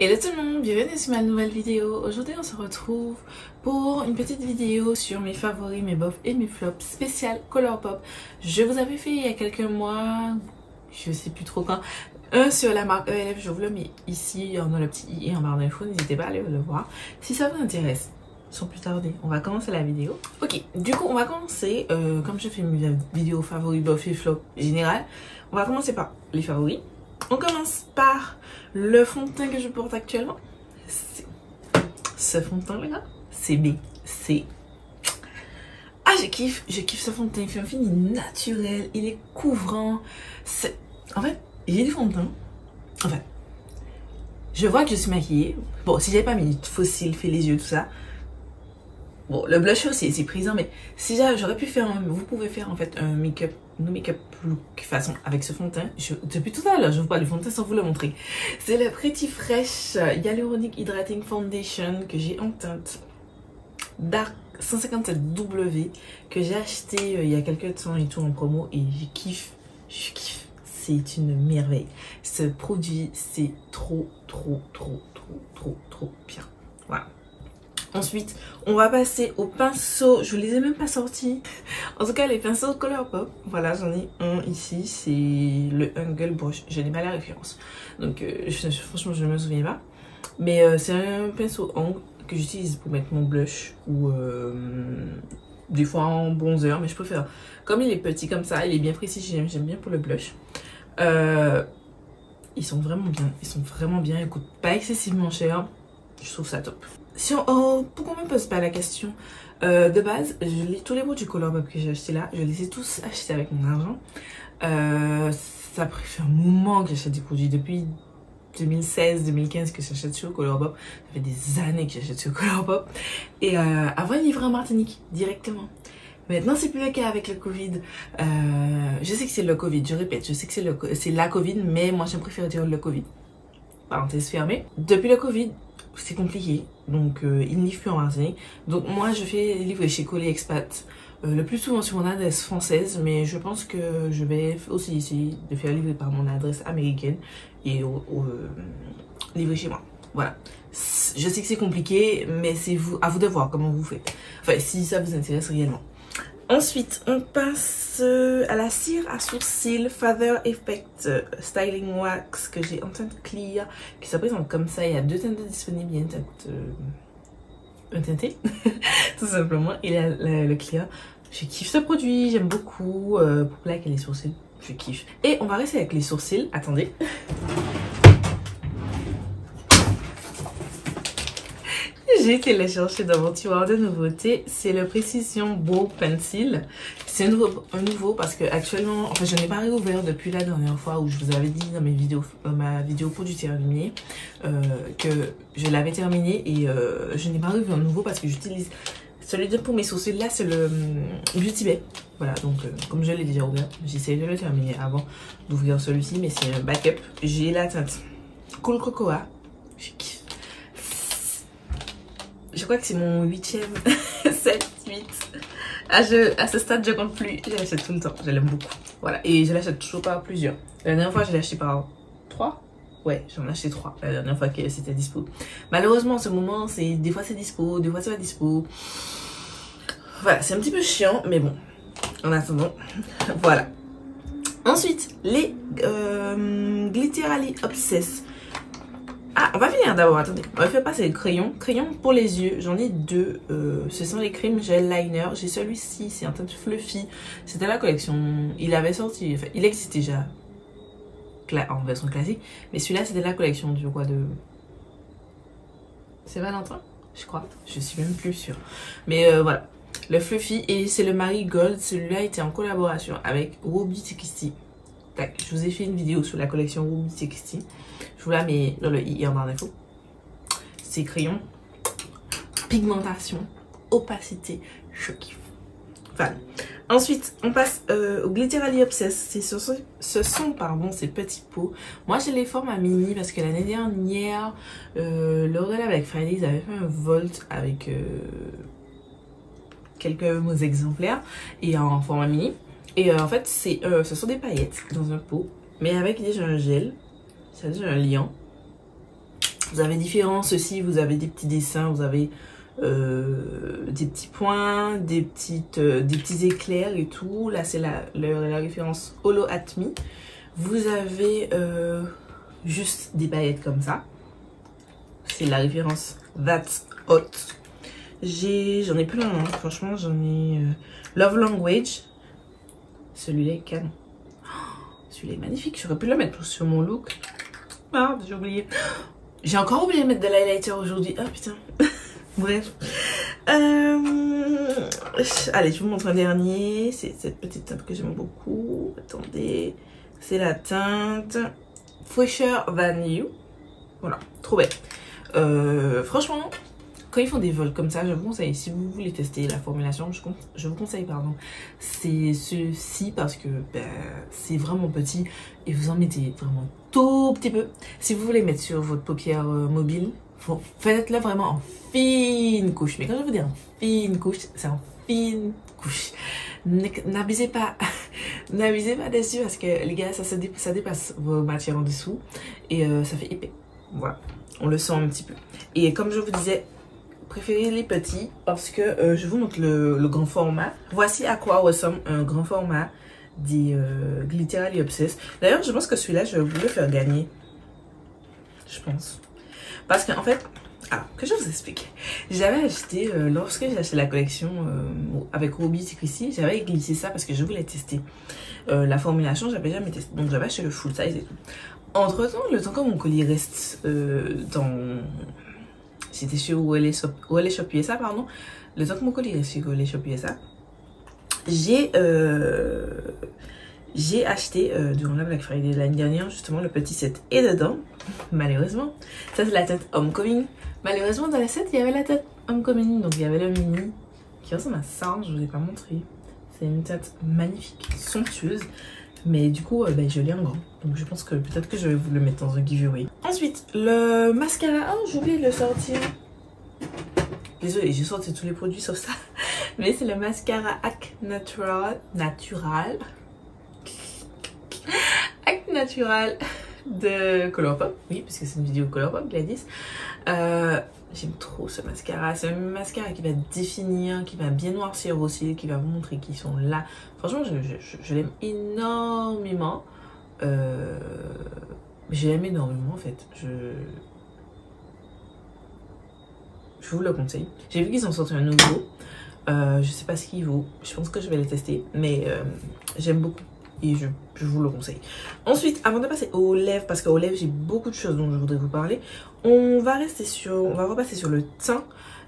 Hello tout le monde, bienvenue sur ma nouvelle vidéo. Aujourd'hui on se retrouve pour une petite vidéo sur mes favoris, mes bofs et mes flops spécial Colourpop. Je vous avais fait il y a quelques mois, je sais plus trop quand, un sur la marque ELF, je vous le mets ici, on a le petit i en barre d'infos, n'hésitez pas à aller le voir si ça vous intéresse. Sans plus tarder, on va commencer la vidéo. Ok, du coup on va commencer, comme je fais mes vidéos favoris, bofs et flops général, on va commencer par les favoris. On commence par le fond de teint que je porte actuellement. Ce fond de teint là, c'est B. C'est... Ah, je kiffe ce fond de teint. Il fait un fini naturel, il est couvrant. En fait, j'ai du fond de teint. Enfin, je vois que je suis maquillée. Bon, si j'avais pas mis de faux cils, fait les yeux, tout ça. Bon, le blush aussi, c'est présent, mais si j'aurais pu faire vous pouvez faire en fait un make-up, no make-up look façon avec ce fond de teint. Depuis tout à l'heure, je vous parle du fond de teint sans vous le montrer. C'est le Pretty Fresh Hyaluronic Hydrating Foundation que j'ai en teinte Dark 157W que j'ai acheté il y a quelques temps et tout en promo et je kiffe. C'est une merveille. Ce produit, c'est trop bien. Voilà. Ensuite, on va passer aux pinceaux. Je ne les ai même pas sortis. En tout cas, les pinceaux Colourpop. Voilà, j'en ai un ici. C'est le Angle Brush. Je n'ai pas la référence. Donc, franchement, je ne me souviens pas. Mais c'est un pinceau angle que j'utilise pour mettre mon blush. Ou des fois en bronzer. Mais je préfère. Comme il est petit comme ça, il est bien précis. J'aime bien pour le blush. Ils sont vraiment bien. Ils ne coûtent pas excessivement cher. Je trouve ça top. Pourquoi on me pose pas la question de base, tous les produits Colourpop que j'ai achetés là, je les ai tous achetés avec mon argent. Ça a pris un moment que j'achète des produits depuis 2016-2015 que j'achète sur Colourpop. Ça fait des années que j'achète sur Colourpop. Et avant, ils livraient en Martinique directement. Maintenant, c'est plus le cas avec le Covid. Je sais que c'est le Covid, je répète, je sais que c'est la Covid, mais moi, je préfère dire le Covid. Parenthèse fermée. Depuis le Covid, c'est compliqué, donc ils ne livrent plus en Martinique. Donc moi je fais livrer chez Colis Expat, le plus souvent sur mon adresse française, mais je pense que je vais aussi essayer de faire livrer par mon adresse américaine et livrer chez moi. Voilà. Je sais que c'est compliqué, mais c'est à vous de voir comment vous faites. Enfin, si ça vous intéresse réellement. Ensuite, on passe à la cire à sourcils Feather Effect Styling Wax que j'ai en teinte clear, qui se présente comme ça. Il y a deux teintes disponibles. Il y a une teinte, un teinté, tout simplement. Et le clear. Je kiffe ce produit, j'aime beaucoup. Pour plaquer les sourcils, je kiffe. Et on va rester avec les sourcils. Attendez. J'ai été les chercher dans mon tiroir de nouveautés. C'est le Precision Brow Pencil. C'est un nouveau parce que actuellement, enfin, je n'ai pas réouvert depuis la dernière fois où je vous avais dit dans ma vidéo pour du terminé que je l'avais terminé et je n'ai pas réouvert un nouveau parce que j'utilise celui de pour mes sourcils là, c'est le Beauty Bay. Voilà, donc comme je l'ai déjà ouvert, j'essaie de le terminer avant d'ouvrir celui-ci, mais c'est un backup. J'ai la teinte Cool Cocoa. Je kiffe. Je crois que c'est mon 8e, 7, 8. À ce stade, je compte plus. Je l'achète tout le temps. Je l'aime beaucoup. Voilà. Et je l'achète toujours par plusieurs. La dernière fois, je l'ai acheté par 3. Ouais, j'en ai acheté 3. La dernière fois que c'était dispo. Malheureusement, en ce moment, des fois c'est dispo, des fois c'est pas dispo. Voilà, c'est un petit peu chiant, mais bon. En attendant, voilà. Ensuite, les Glitterally Obsess. Ah, on va finir d'abord, attendez. On va faire passer le crayon. Crayon pour les yeux, j'en ai deux. Ce sont les Cream Gel Liner. J'ai celui-ci, c'est un teint fluffy. C'était la collection. Il avait sorti, enfin, il existait déjà en version classique. Mais celui-là, c'était la collection du roi de... C'est Valentin, je crois. Je suis même plus sûre. Mais voilà. Le fluffy, et c'est le Marigold. Celui-là était en collaboration avec Ruby Christie. Tac, je vous ai fait une vidéo sur la collection Ruby Christie. Je vous la mets dans le i en barre d'infos. C'est crayon, pigmentation, opacité, je kiffe. Fan. Ensuite, on passe au Glitterally Obsess. Ce sont ces petits pots. Moi, j'ai les formes à mini parce que l'année dernière, lors de la Black Friday, ils avaient fait un Volt avec quelques exemplaires et en format mini. Et en fait, ce sont des paillettes dans un pot, mais avec déjà un gel, c'est-à-dire un liant. Vous avez différents, ceci, vous avez des petits dessins, vous avez des petits points, des petits éclairs et tout. Là, c'est la référence Holo at Me. Vous avez juste des paillettes comme ça. C'est la référence That's Hot. J'en ai plein, hein. Franchement, j'en ai Love Language. Celui-là est canon. Celui-là est magnifique. J'aurais pu le mettre sur mon look. Ah, j'ai oublié. J'ai encore oublié de mettre de l'highlighter aujourd'hui. Ah putain. Bref. Allez, je vous montre un dernier. C'est cette petite teinte que j'aime beaucoup. Attendez. C'est la teinte Fresher Than You. Voilà, trop belle. Franchement, quand ils font des vols comme ça, je vous conseille, si vous voulez tester la formulation, je vous conseille, pardon, c'est ceci parce que c'est vraiment petit et vous en mettez vraiment tout petit peu. Si vous voulez mettre sur votre paupière mobile, faites-le vraiment en fine couche. Mais quand je vous dis en fine couche, c'est en fine couche. N'abusez pas, n'abusez pas dessus parce que les gars, ça dépasse vos matières en dessous et ça fait épais. Voilà, on le sent un petit peu. Et comme je vous disais, préférez les petits parce que je vous montre le grand format. Voici à quoi ressemble un grand format des Glitterally Obsessed. D'ailleurs, je pense que celui-là, je vais vous le faire gagner. Je pense. Parce qu'en fait, que je vous explique. J'avais acheté, lorsque j'ai acheté la collection avec Roby Secrecy, j'avais glissé ça parce que je voulais tester. La formulation, j'avais jamais testé. Donc j'avais acheté le full size et tout. Entre temps, le temps que mon colis reste dans... C'était sur OLX Shop USA, pardon. Le temps que mon colis reste sur OLX Shop USA, j'ai acheté durant la Black Friday de l'année dernière justement le petit set et dedans, malheureusement, ça c'est la tête Homecoming. Malheureusement dans la set il y avait la tête Homecoming, donc il y avait le mini qui ressemble à ça, je vous ai pas montré. C'est une tête magnifique, somptueuse, mais du coup je l'ai en grand, donc je pense que peut-être que je vais vous le mettre dans un giveaway. Ensuite le mascara, oh j'ai oublié de le sortir. Désolée, j'ai sorti tous les produits sauf ça, mais c'est le mascara Acne Natural de Colourpop, oui, parce que c'est une vidéo Colourpop, Gladys. J'aime trop ce mascara. C'est un mascara qui va définir, qui va bien noircir aussi, qui va vous montrer qu'ils sont là. Franchement, je l'aime énormément. Je l'aime énormément en fait. Je vous le conseille. J'ai vu qu'ils ont sorti un nouveau. Je sais pas ce qu'il vaut. Je pense que je vais le tester, mais j'aime beaucoup. Et je vous le conseille. Ensuite, avant de passer aux lèvres, parce qu'aux lèvres j'ai beaucoup de choses dont je voudrais vous parler, on va repasser sur le teint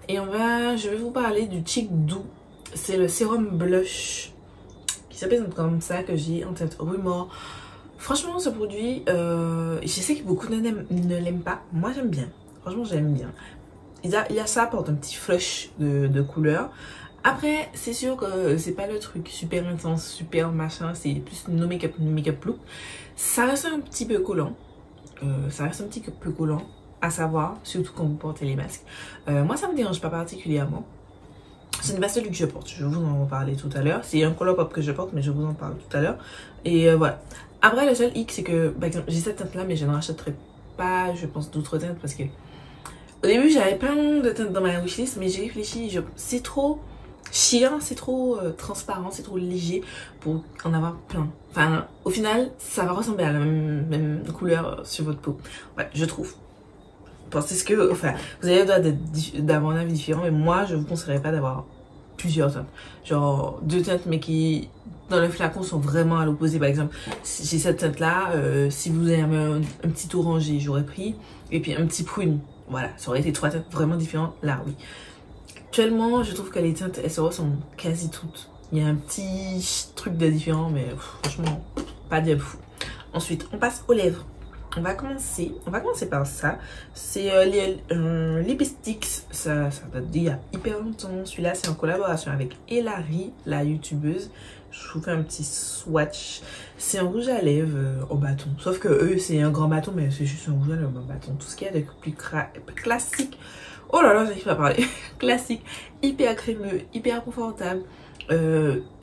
et je vais vous parler du Cheek Doux. C'est le sérum blush qui s'appelle comme ça, que j'ai en teinte Rumor. Franchement, ce produit, je sais que beaucoup ne l'aiment pas. Moi j'aime bien. Franchement, j'aime bien. Il y a ça, apporte un petit flush de couleur. Après, c'est sûr que c'est pas le truc super intense, super machin, c'est plus no make-up look. Ça reste un petit peu collant. À savoir, surtout quand vous portez les masques. Moi, ça me dérange pas particulièrement. Ce n'est pas celui que je porte, je vais vous en parler tout à l'heure. C'est un Colourpop que je porte, mais je vous en parle tout à l'heure. Et voilà. Après, le seul hic, c'est que, par exemple, j'ai cette teinte-là, mais je ne rachèterai pas, je pense, d'autres teintes parce que... Au début, j'avais plein de teintes dans ma wishlist, mais j'ai réfléchi, c'est trop... chiant, c'est trop transparent, c'est trop léger pour en avoir plein. Enfin, au final, ça va ressembler à la même couleur sur votre peau. Ouais, je trouve. Pensez ce que... Enfin, vous avez le droit d'avoir un avis différent, mais moi, je vous conseillerais pas d'avoir plusieurs teintes. Genre, 2 teintes, mais qui, dans le flacon, sont vraiment à l'opposé. Par exemple, j'ai cette teinte-là. Si vous avez un petit orangé, j'aurais pris. Et puis, un petit prune. Voilà, ça aurait été 3 teintes vraiment différentes. Là, oui. Actuellement, je trouve que les teintes, elles se ressemblent quasi toutes. Il y a un petit truc de différent, mais franchement, pas de fou. Ensuite, on passe aux lèvres. On va commencer par ça. C'est les Lipsticks. Ça date d'il y a hyper longtemps. Celui-là, c'est en collaboration avec Elari, la youtubeuse. Je vous fais un petit swatch. C'est un rouge à lèvres en bâton. Sauf que eux, c'est un grand bâton, mais c'est juste un rouge à lèvres en bâton. Tout ce qu'il y a de plus classique. Oh là là, j'arrive pas à parler. Classique, hyper crémeux, hyper confortable,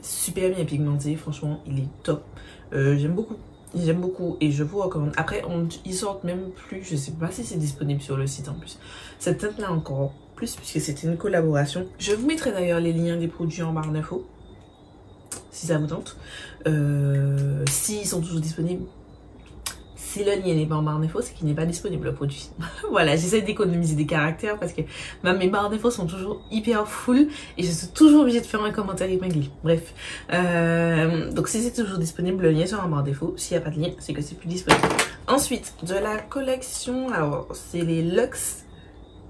super bien pigmenté. Franchement, il est top. J'aime beaucoup. J'aime beaucoup et je vous recommande. Après, ils sortent même plus. Je sais pas si c'est disponible sur le site en plus. Cette teinte là encore plus puisque c'était une collaboration. Je vous mettrai d'ailleurs les liens des produits en barre d'infos si ça vous tente. S'ils sont toujours disponibles. Si le lien n'est pas en barre d'infos, c'est qu'il n'est pas disponible le produit. Voilà, j'essaie d'économiser des caractères parce que mes barres d'infos sont toujours hyper full et je suis toujours obligée de faire un commentaire épinglé. Bref, donc si c'est toujours disponible, le lien sera en barre d'infos. S'il n'y a pas de lien, c'est que c'est plus disponible. Ensuite, de la collection, alors c'est les Luxe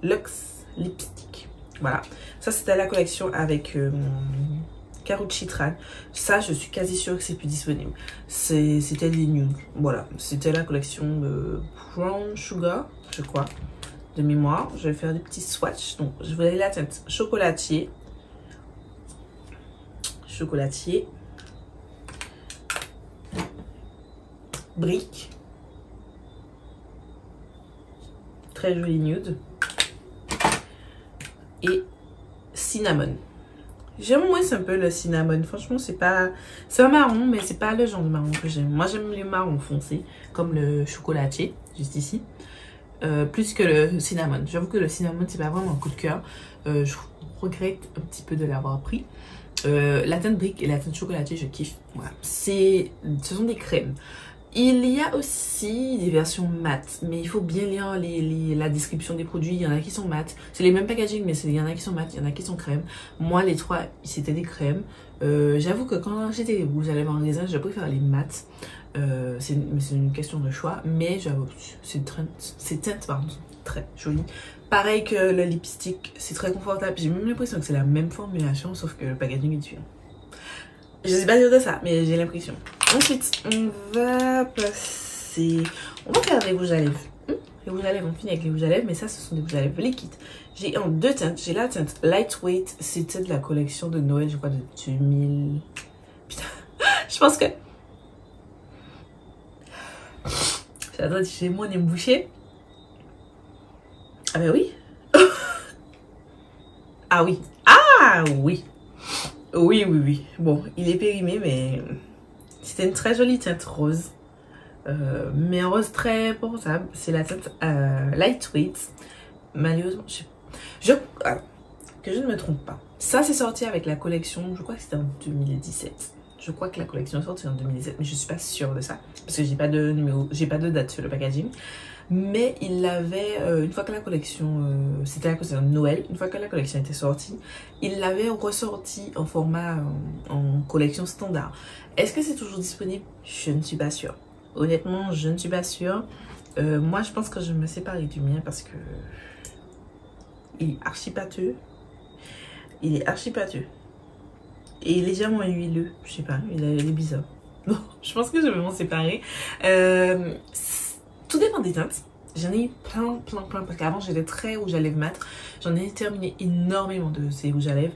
Lipstick. Voilà, ça c'était la collection avec Karrueche Tran. Ça, je suis quasi sûre que c'est plus disponible. C'était les nudes. Voilà, c'était la collection de Brown Sugar, je crois, de mémoire. Je vais faire des petits swatchs. Donc, je voulais la teinte chocolatier. Brique. Très joli nude. Et cinnamon. J'aime moins un peu le cinnamon. Franchement, c'est un marron, mais c'est pas le genre de marron que j'aime. Moi, j'aime les marrons foncés, comme le chocolatier, juste ici, plus que le cinnamon. J'avoue que le cinnamon, c'est pas vraiment un coup de cœur. Je regrette un petit peu de l'avoir pris. La teinte brique et la teinte chocolatier, je kiffe. Voilà. Ce sont des crèmes. Il y a aussi des versions mat, mais il faut bien lire la description des produits. Il y en a qui sont mat, c'est les mêmes packaging, mais il y en a qui sont mat, il y en a qui sont crème. Moi, les trois, c'était des crèmes. J'avoue que quand j'étais des rouges à lèvres en raisin, je préfère les mat. C'est une question de choix, mais j'avoue, c'est teinte, pardon, très joli. Pareil que le lipstick, c'est très confortable. J'ai même l'impression que c'est la même formulation, sauf que le packaging est différent. Je suis pas sûre de ça, mais j'ai l'impression. Ensuite, on va faire des rouges à lèvres. Les rouges à lèvres, on finit avec les rouges à lèvres, mais ça, ce sont des rouges à lèvres liquides. J'ai en deux teintes. J'ai la teinte Lightweight, c'était de la collection de Noël, je crois, de 2000. Putain, je pense que. J'attends, chez moi, on est bouché. Ah, ben oui. Ah oui. Ah oui. Oui. Bon, il est périmé, mais c'était une très jolie teinte rose. Mais un rose très portable. C'est la teinte Lightweight. Malheureusement, que je ne me trompe pas. Ça, c'est sorti avec la collection, je crois que c'était en 2017. Je crois que la collection est sortie en 2017, mais je suis pas sûre de ça. Parce que j'ai pas de numéro, j'ai pas de date sur le packaging. Mais il l'avait, une fois que la collection, c'était la collection de Noël, une fois que la collection était sortie, il l'avait ressorti en format, en collection standard. Est-ce que c'est toujours disponible? Je ne suis pas sûre. Honnêtement, je ne suis pas sûre. Moi, je pense que je vais me séparer du mien parce que il est archi pâteux. Il est archi pâteux. Et légèrement huileux. Je sais pas, il est bizarre. Non, je pense que je vais m'en séparer. Tout dépend des teintes. J'en ai eu plein. Parce qu'avant, j'étais très rouge à lèvres mat. J'en ai terminé énormément de ces rouges à lèvres.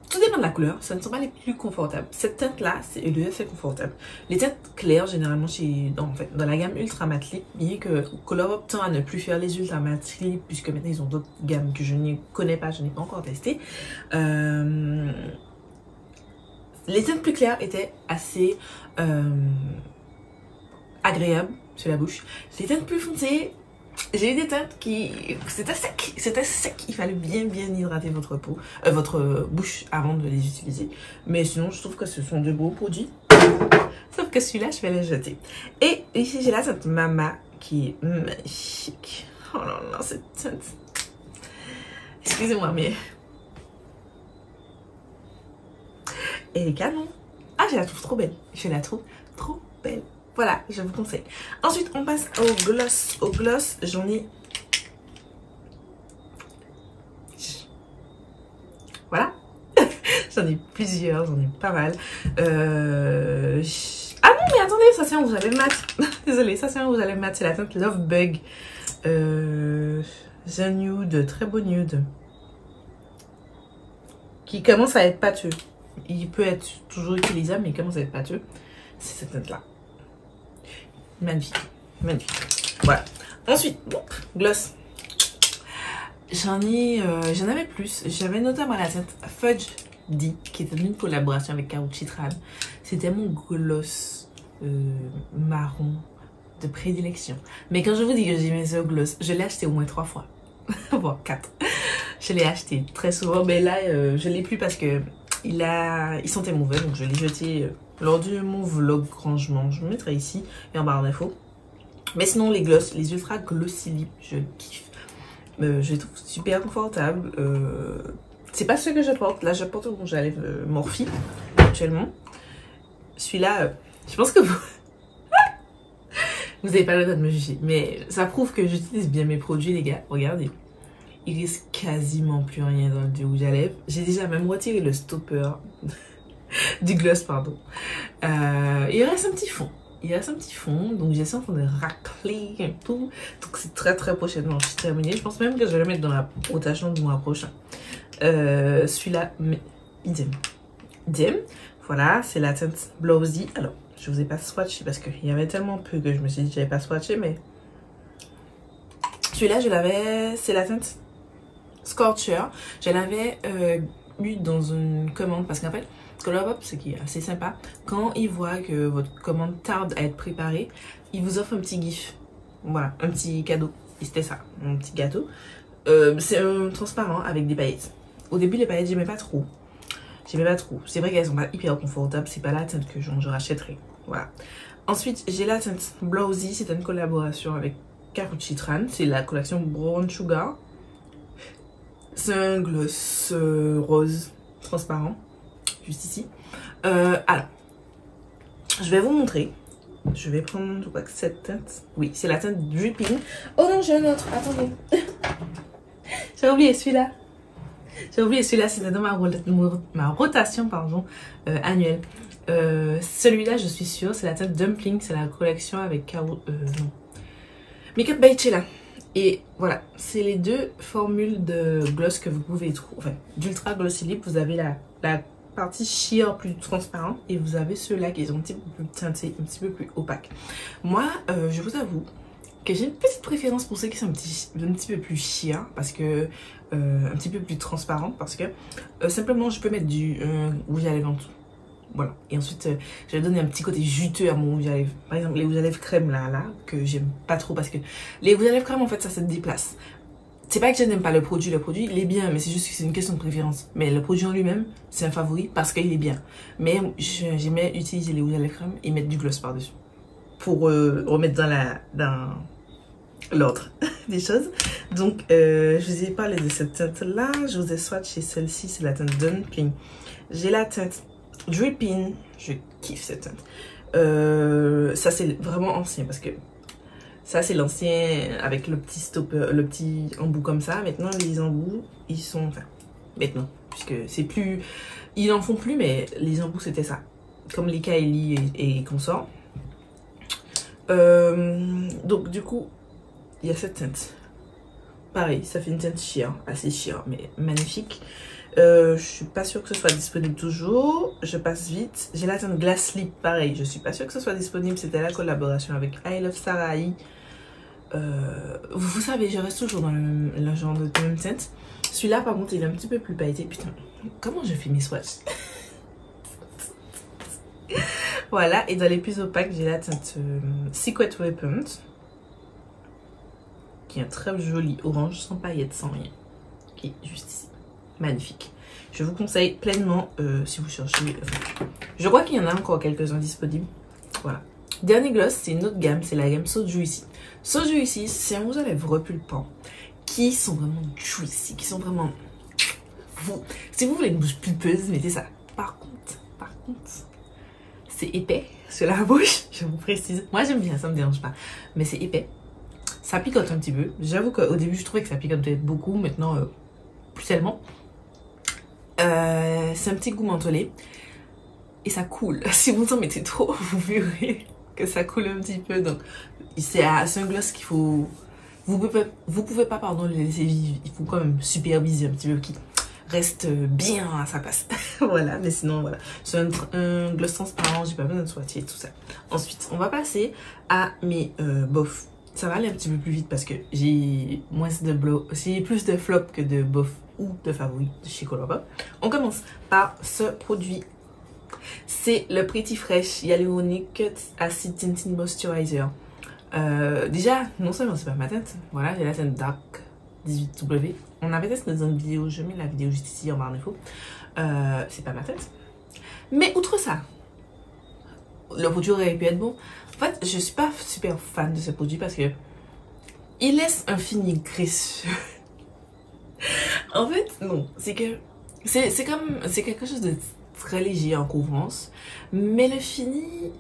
Tout dépend de la couleur. Ce ne sont pas les plus confortables. Cette teinte-là, elle est assez confortable. Les teintes claires, généralement, dans la gamme Ultra Matte Lip, bien que Colourpop tend à ne plus faire les Ultra Matte Lip, puisque maintenant, ils ont d'autres gammes que je ne connais pas, je n'ai pas encore testé. Les teintes plus claires étaient assez agréables sur la bouche. Les teintes plus foncées, j'ai eu des teintes qui... C'était sec. Il fallait bien hydrater votre peau, votre bouche avant de les utiliser. Mais sinon, je trouve que ce sont de beaux produits. Sauf que celui-là, je vais le jeter. Et ici, j'ai la teinte Mama qui est magnifique. Oh là là, cette teinte. Excusez-moi, mais... Elle est canon. Ah, je la trouve trop belle. Je la trouve trop belle. Voilà, je vous conseille. Ensuite, on passe au gloss. Au gloss, j'en ai... Voilà. J'en ai plusieurs, j'en ai pas mal. Ah non, mais attendez, ça c'est un rouge à lèvres mat. Désolée, ça c'est un rouge à lèvres mat. C'est la teinte Love Bug. C'est un nude, très beau nude. Qui commence à être pâteux. Il peut être toujours utilisable, mais il commence à être pâteux. C'est cette teinte-là. Magnifique. Voilà. Ensuite, bon, gloss. J'en avais plus. J'avais notamment la teinte Fudge dit, qui était une collaboration avec Karuchi Tran. C'était mon gloss marron de prédilection. Mais quand je vous dis que j'aimais ce gloss, je l'ai acheté au moins 3 fois, voire 4. Je l'ai acheté très souvent, mais là, je l'ai plus parce que il sentait mauvais, donc je l'ai jeté lors de mon vlog rangement. Je me mettrai ici et en barre d'infos. Mais sinon, les gloss, les Ultra Glossy Lip, je kiffe. Je les trouve super confortables. C'est pas ce que je porte. Là, je porte mon rouge à lèvres Morphe actuellement. Celui-là, je pense que vous... vous avez pas le droit de me juger. Mais ça prouve que j'utilise bien mes produits, les gars. Regardez. Il reste quasiment plus rien dans le rouge à lèvres. J'ai déjà même retiré le stopper du gloss, pardon. Il reste un petit fond. Il reste un petit fond, donc j'essaie en train de racler un peu. Donc c'est très prochainement, je suis terminée. Je pense même que je vais le mettre dans la rotation du mois prochain. Celui-là, idem. Voilà, c'est la teinte Blowsy. Alors, je vous ai pas swatché parce qu'il y avait tellement peu que je me suis dit que j'avais pas swatché, mais celui-là, je l'avais, c'est la teinte Scorcher. Je l'avais eu dans une commande parce qu'en fait, Colourpop, ce qui est assez sympa, quand il voit que votre commande tarde à être préparée, il vous offre un petit gif. Voilà, un petit cadeau. Et c'était ça, un petit gâteau. C'est un transparent avec des paillettes. Au début, les paillettes, j'aimais pas trop. C'est vrai qu'elles sont pas hyper confortables. C'est pas la teinte que je rachèterai. Voilà. Ensuite, j'ai la teinte Blowsy. C'est une collaboration avec Karuchi Tran. C'est la collection Brown Sugar. C'est un gloss rose transparent. Juste ici. Alors, je vais vous montrer. Je vais prendre, je crois que cette teinte. Oui, c'est la teinte Dripping. Oh non, j'ai un autre. Attendez. J'ai oublié celui-là. C'était dans ma rotation pardon, annuelle. Celui-là, je suis sûre, c'est la teinte Dumpling. C'est la collection avec Makeup by Chella. Et voilà, c'est les deux formules de gloss que vous pouvez trouver. Enfin, d'Ultra Glossy Lip, vous avez la partie sheer plus transparente et vous avez ceux-là qui sont un petit peu plus teintés, un petit peu plus opaques. Moi, je vous avoue que j'ai une petite préférence pour ceux qui sont un petit peu plus sheer parce que un petit peu plus transparent parce que simplement je peux mettre du rouge à lèvres en dessous. Voilà, et ensuite je vais donner un petit côté juteux à mon rouge à lèvres. Par exemple, les rouges à lèvres crème là que j'aime pas trop parce que les rouges à lèvres crème en fait ça se déplace. C'est pas que je n'aime pas le produit il est bien, mais c'est juste que c'est une question de préférence. Mais le produit en lui-même, c'est un favori parce qu'il est bien. Mais j'aimais utiliser les rouges à lèvres crème et mettre du gloss par-dessus. Pour remettre dans l'ordre des choses. Donc, je vous ai parlé de cette teinte-là. Je vous ai swatché celle-ci, c'est la teinte Dumpling. J'ai la teinte Dripping. Je kiffe cette teinte. Ça, c'est vraiment ancien parce que ça, c'est l'ancien avec le petit stopper, le petit embout comme ça. Maintenant, les embouts, ils sont... Enfin, maintenant, puisque c'est plus... Ils n'en font plus, mais les embouts, c'était ça. Comme les Kylie et consorts. Donc, du coup, il y a cette teinte. Pareil, ça fait une teinte sheer, assez sheer, mais magnifique. Je suis pas sûre que ce soit disponible toujours. Je passe vite. J'ai la teinte Glass Lip, pareil. Je suis pas sûre que ce soit disponible. C'était la collaboration avec I Love Sarai. Vous savez, je reste toujours dans le genre de même teinte. Celui-là, par contre, il est un petit peu plus pailleté. Putain, comment je fais mes swatchs? Voilà, et dans les plus opaques, j'ai la teinte Secret Weapons, qui est un très joli orange, sans paillettes, sans rien. Qui est juste ici. Magnifique. Je vous conseille pleinement si vous cherchez. Je crois qu'il y en a encore quelques-uns disponibles. Voilà. Dernier gloss, c'est une autre gamme, c'est la gamme So Juicy. So Juicy, c'est un rouge à lèvres repulpant qui sont vraiment juicy, qui sont vraiment... Si vous voulez une bouche pulpeuse, mettez ça. Par contre, c'est épais sur la bouche, je vous précise. Moi j'aime bien, ça me dérange pas, mais c'est épais. Ça picote un petit peu. J'avoue qu'au début je trouvais que ça picotait beaucoup, maintenant plus tellement. C'est un petit goût mentholé et ça coule. Si vous en mettez trop, vous verrez que ça coule un petit peu. Donc c'est un gloss qu'il faut... Vous pouvez pas pardon, le laisser vivre. Il faut quand même superviser un petit peu qu'il reste bien à sa place. Voilà, mais sinon voilà. C'est un gloss transparent, j'ai pas besoin de swatcher tout ça. Ensuite, on va passer à mes bof. ça va aller un petit peu plus vite parce que j'ai j'ai plus de flops que de bof ou de favoris de chez Colourpop. On commence par ce produit. C'est le Pretty Fresh Hyaluronic Acid Tinting Moisturizer. Déjà, non seulement c'est pas ma teinte, voilà, j'ai la teinte Dark 18W. On avait testé dans une vidéo, je mets la vidéo juste ici en barre d'infos. C'est pas ma teinte. Mais outre ça, le produit aurait pu être bon. En fait, je suis pas super fan de ce produit parce que il laisse un fini graisseux. En fait, non, c'est que c'est quelque chose de très léger en couvrance, mais le fini,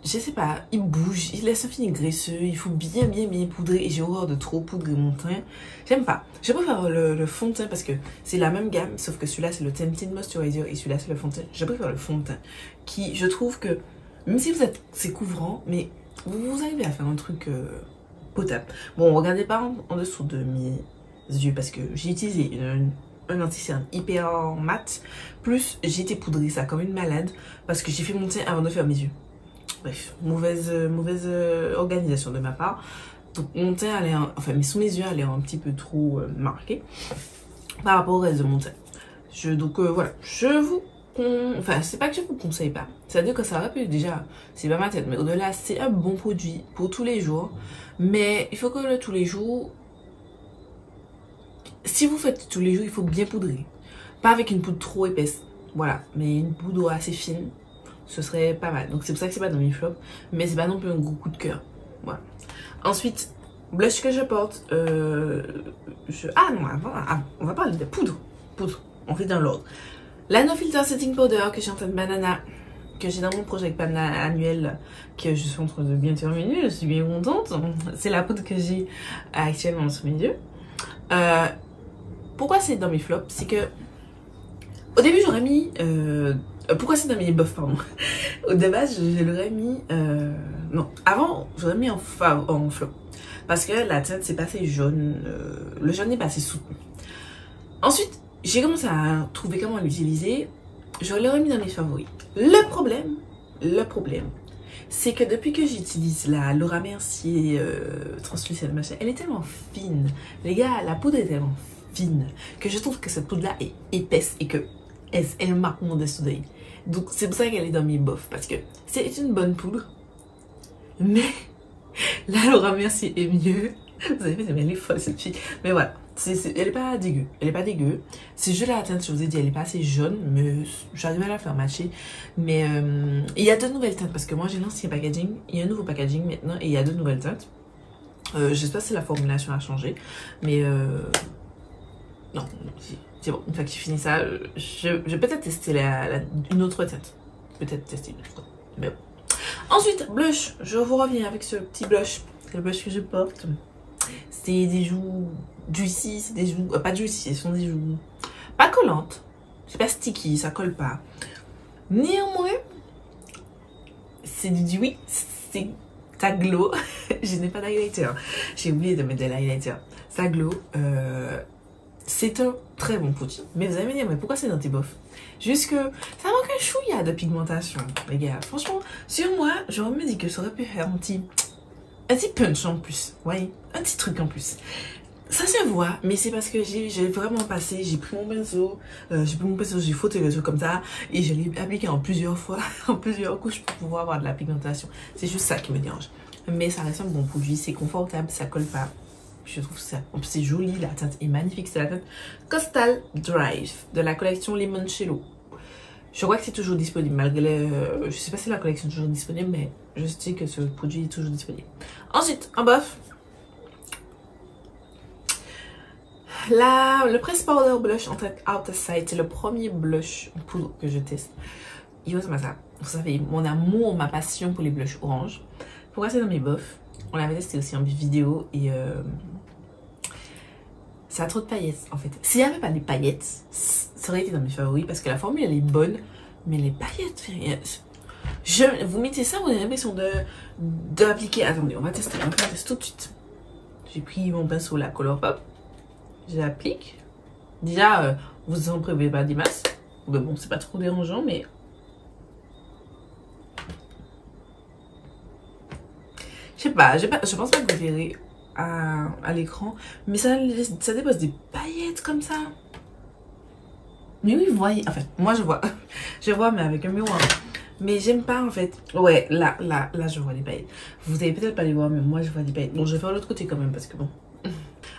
je sais pas, il bouge, il laisse un fini graisseux, il faut bien poudrer et j'ai horreur de trop poudrer mon teint. J'aime pas. Je préfère le fond de teint parce que c'est la même gamme, sauf que celui-là c'est le Tinting Moisturizer et celui-là c'est le fond de teint. Je préfère le fond de teint qui, je trouve que, même si c'est couvrant, mais vous arrivez à faire un truc potable. Bon, regardez pas en dessous de mes yeux parce que j'ai utilisé un anti-cerne hyper mat, plus j'ai été poudrée ça comme une malade parce que j'ai fait mon teint avant de faire mes yeux. Bref, mauvaise organisation de ma part. Donc mon teint allait, enfin mais sous mes yeux allait un petit peu trop marqué par rapport au reste de mon teint. Donc voilà, enfin c'est pas que je vous conseille pas, c'est-à-dire que ça aurait pu, déjà c'est pas ma tête, mais au-delà c'est un bon produit pour tous les jours, mais il faut que le tous les jours, si vous faites tous les jours, il faut bien poudrer, pas avec une poudre trop épaisse, voilà, mais une poudre assez fine, ce serait pas mal. Donc c'est pour ça que c'est pas dans mes flops, mais c'est pas non plus un gros coup de cœur, voilà. Ensuite, blush que je porte, ah non, on va parler de poudre, on fait dans l'ordre. La No Filter Setting Powder que j'ai en teinte banana, que j'ai dans mon projet banana annuel, que je suis en train de bien terminer, je suis bien contente. C'est la poudre que j'ai actuellement sous mes yeux. Pourquoi c'est dans mes flops? C'est que au début j'aurais mis... pourquoi c'est dans mes buffs, pardon? De base je l'aurais mis... non, avant j'aurais mis en flop. Parce que la teinte c'est pas assez jaune, le jaune n'est pas assez soutenu. Ensuite, j'ai commencé à trouver comment l'utiliser. Je l'aurais mis dans mes favoris. Le problème, c'est que depuis que j'utilise la Laura Mercier translucide machin, elle est tellement fine. Les gars, la poudre est tellement fine que je trouve que cette poudre-là est épaisse et que elle marque mon dessous d'œil. Donc c'est pour ça qu'elle est dans mes bofs. Parce que c'est une bonne poudre. Mais la Laura Mercier est mieux. Vous avez vu, elle est folle cette fille. Mais voilà. Elle est pas dégueu, c'est juste la teinte, je vous ai dit, elle est pas assez jaune, mais j'arrive à la faire matcher. Mais il y a 2 nouvelles teintes parce que moi j'ai l'ancien packaging, il y a un nouveau packaging maintenant et il y a 2 nouvelles teintes. J'espère que la formulation a changé, mais non, c'est bon. Une fois que j'ai fini ça, je vais peut-être tester une autre teinte, mais bon. Ensuite, blush, je vous reviens avec ce petit blush, c'est le blush que je porte. C'est des joues juicy, c'est des joues, pas juicy, ce sont des joues pas collantes, c'est pas sticky, ça colle pas. Néanmoins, c'est oui, c'est ça glow. Je n'ai pas d'highlighter, j'ai oublié de mettre de l'highlighter. Ça glow, c'est un très bon produit. Mais vous allez me dire, mais pourquoi c'est dans tes bofs? Juste que ça manque un chouïa de pigmentation, les gars. Franchement, sur moi, j'aurais me dit que ça aurait pu faire un petit punch en plus, ouais, un petit truc en plus. Ça se voit, mais c'est parce que j'ai vraiment passé, j'ai pris mon pinceau, j'ai frotté le truc comme ça et je l'ai appliqué en plusieurs fois, en plusieurs couches pour pouvoir avoir de la pigmentation. C'est juste ça qui me dérange. Mais ça reste un bon produit, c'est confortable, ça colle pas. Je trouve ça, en plus c'est joli, la teinte est magnifique, c'est la teinte Coastal Drive de la collection Limoncello. Je crois que c'est toujours disponible malgré je sais pas si la collection est toujours disponible, mais je sais que ce produit est toujours disponible. Ensuite, en buff, le Press Powder Blush en teinte Out of Sight, c'est le premier blush en poudre que je teste. Vous savez, mon amour, ma passion pour les blushs orange. Pourquoi c'est dans mes buffs? On l'avait testé aussi en vidéo et ça a trop de paillettes en fait. S'il n'y avait pas les paillettes, ça aurait été dans mes favoris parce que la formule elle est bonne, mais les paillettes, vous mettez ça, vous avez l'impression d'appliquer. Attendez, on va tester tout de suite. J'ai pris mon pinceau la Colourpop, j'applique. Déjà, vous en prévoyez pas des masses. Mais bon, c'est pas trop dérangeant, mais je sais pas, je pense pas que vous verrez à l'écran, mais ça dépose des paillettes comme ça. Mais oui, vous voyez, en fait, moi je vois, je vois, mais avec un miroir. Mais j'aime pas en fait. Ouais, là, je vois les paillettes. Vous allez peut-être pas les voir, mais moi je vois des paillettes. Bon, je vais faire l'autre côté quand même parce que bon.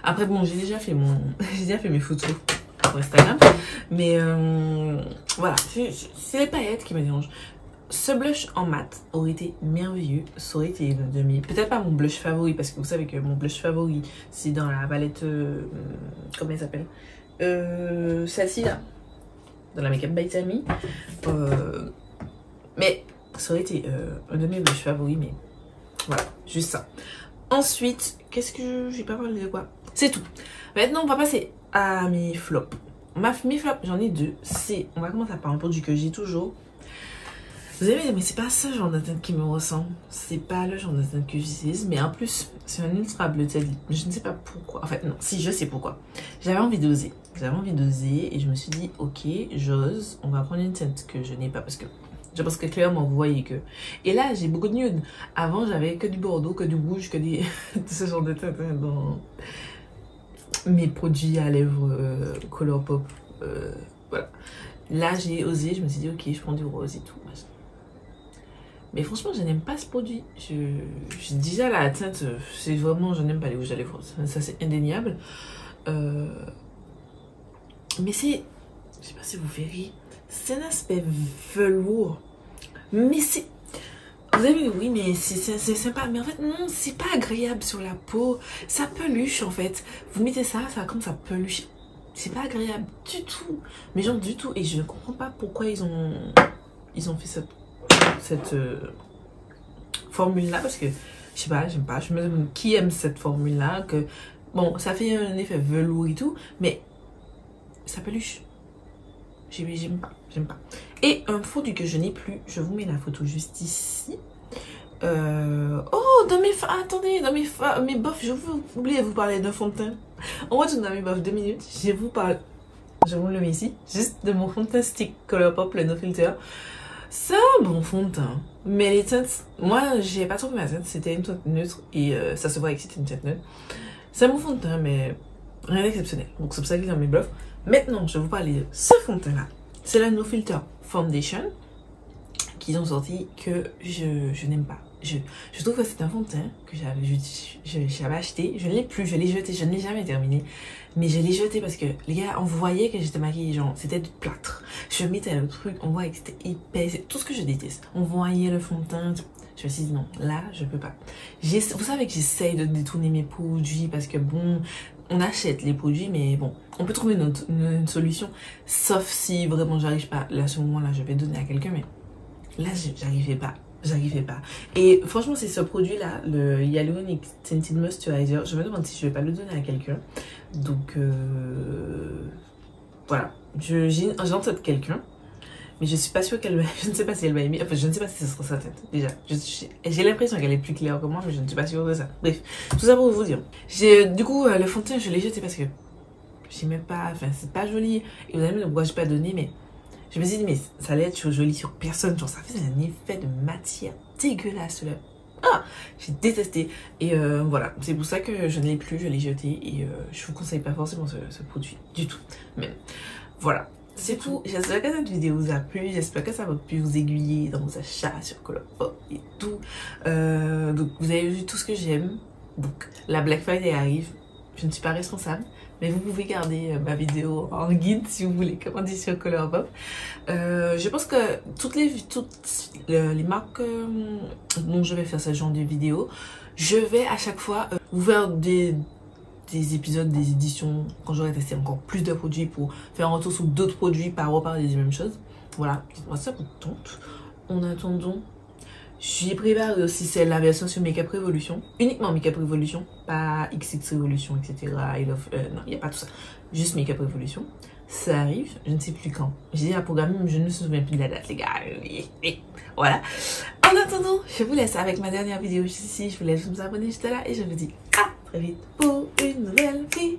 Après, bon, j'ai déjà fait mes photos pour Instagram. Mais voilà, c'est les paillettes qui me dérangent. Ce blush en mat aurait été merveilleux. Ça aurait été une demi. Peut-être pas mon blush favori parce que vous savez que mon blush favori c'est dans la palette. Comment elle s'appelle, celle-ci là. Dans la Make Up by Tammy. Mais ça aurait été un de mes blushs favoris. Mais voilà, juste ça. Ensuite, qu'est-ce que j'ai pas parlé de quoi? C'est tout. Maintenant, on va passer à mes flops. Mes flops, j'en ai deux. On va commencer par un produit que j'ai toujours. Vous avez dit, mais c'est pas ça genre de teinte qui me ressemble. C'est pas le genre de teinte que j'utilise. Mais en plus, c'est un ultra bleu teint. Je ne sais pas pourquoi. En fait, non, si, je sais pourquoi. J'avais envie d'oser. Et je me suis dit, ok, j'ose. On va prendre une teinte que je n'ai pas parce que je pense que clairement, vous voyez que... Et là, j'ai beaucoup de nude. Avant, j'avais que du bordeaux, que du rouge, que des... ce genre de teinte dans mes produits à lèvres Colourpop. Voilà. Là, j'ai osé. Je me suis dit, ok, je prends du rose et tout. Mais franchement, je n'aime pas ce produit. Déjà, la teinte, c'est vraiment... Je n'aime pas les rouges à lèvres. Ça, c'est indéniable. Mais c'est... Je sais pas si vous verrez... C'est un aspect velours. Mais c'est... Vous avez vu, oui, mais c'est sympa. Mais en fait, non, c'est pas agréable sur la peau. Ça peluche, en fait. Vous mettez ça, ça comme ça peluche. C'est pas agréable du tout. Mais genre du tout. Et je ne comprends pas pourquoi ils ont fait cette formule-là. Parce que, je sais pas, j'aime pas. Je me demande qui aime cette formule-là. Que bon, ça fait un effet velours et tout. Mais ça peluche. J'aime pas. Et un produit que je n'ai plus, je vous mets la photo juste ici. Oh, attendez, dans mes bofs, je vous oublié de vous parler d'un fond de teint. On retourne dans mes bofs 2 minutes. Je vous le mets ici, juste de mon fond de teint stick Colourpop, le No Filter. C'est un bon fond de teint, mais les teintes, moi, j'ai pas trouvé ma teinte. C'était une teinte neutre et ça se voit que c'était une teinte neutre. C'est un bon fond de teint, mais rien d'exceptionnel. Donc c'est pour ça qu'il est dans mes bluffs. Maintenant, je vais vous parler de ce fond de teint là. C'est la No Filter Foundation qu'ils ont sorti que je n'aime pas. Je trouve que c'est un fond de teint que j'avais acheté. Je ne l'ai plus, je l'ai jeté, je ne l'ai jamais terminé. Mais je l'ai jeté parce que les gars, on voyait que j'étais maquillée, genre c'était du plâtre. Je mettais le truc, on voyait que c'était épais, c'est tout ce que je déteste. On voyait le fond de teint. Je me suis dit non, là je peux pas. Vous savez que j'essaye de détourner mes produits parce que bon, on achète les produits, mais bon, on peut trouver une solution. Sauf si vraiment j'arrive pas. Là, à ce moment-là, je vais donner à quelqu'un, mais là, j'arrivais pas. Et franchement, c'est ce produit-là, le Hyaluronic Tinted Moisturizer. Je me demande si je vais pas le donner à quelqu'un. Donc, voilà. J'en tente quelqu'un. Mais je suis pas sûre qu'elle va... Je ne sais pas si elle va aimer. Enfin, je ne sais pas si ce sera sa tête. Déjà, j'ai l'impression qu'elle est plus claire que moi, mais je ne suis pas sûre de ça. Bref, tout ça pour vous dire. Du coup, le fond de teint, je l'ai jeté parce que... Je même pas... Enfin, c'est pas joli. Et vous allez me dire pourquoi je n'ai pas donné, mais... Je me suis dit, mais ça allait être joli sur personne. Genre, ça fait un effet de matière dégueulasse. Là. Ah, j'ai détesté. Et voilà, c'est pour ça que je ne l'ai plus, je l'ai jeté. Et je vous conseille pas forcément ce produit du tout. Mais voilà, c'est tout. J'espère que cette vidéo vous a plu. J'espère que ça va pu vous aiguiller dans vos achats sur Colourpop et tout. Donc, vous avez vu tout ce que j'aime. Donc, la Black Friday arrive. Je ne suis pas responsable. Mais vous pouvez garder ma vidéo en guide si vous voulez commander sur Colourpop. Je pense que toutes les marques dont je vais faire ce genre de vidéo, je vais à chaque fois vous faire des épisodes, des éditions quand j'aurai testé encore plus de produits pour faire un retour sur d'autres produits, pas reparler des mêmes choses. Voilà, dites-moi ça vous tente. En attendant, j'ai préparé aussi la version sur Make Up Revolution. Uniquement Make Up Revolution, pas XX Revolution, etc. Non, il n'y a pas tout ça. Juste Make Up Revolution. Ça arrive, je ne sais plus quand. J'ai dit à programmer, mais je ne me souviens plus de la date, les gars. Voilà. En attendant, je vous laisse avec ma dernière vidéo ici. Je vous laisse vous abonner juste là et je vous dis à très vite pour une nouvelle vidéo.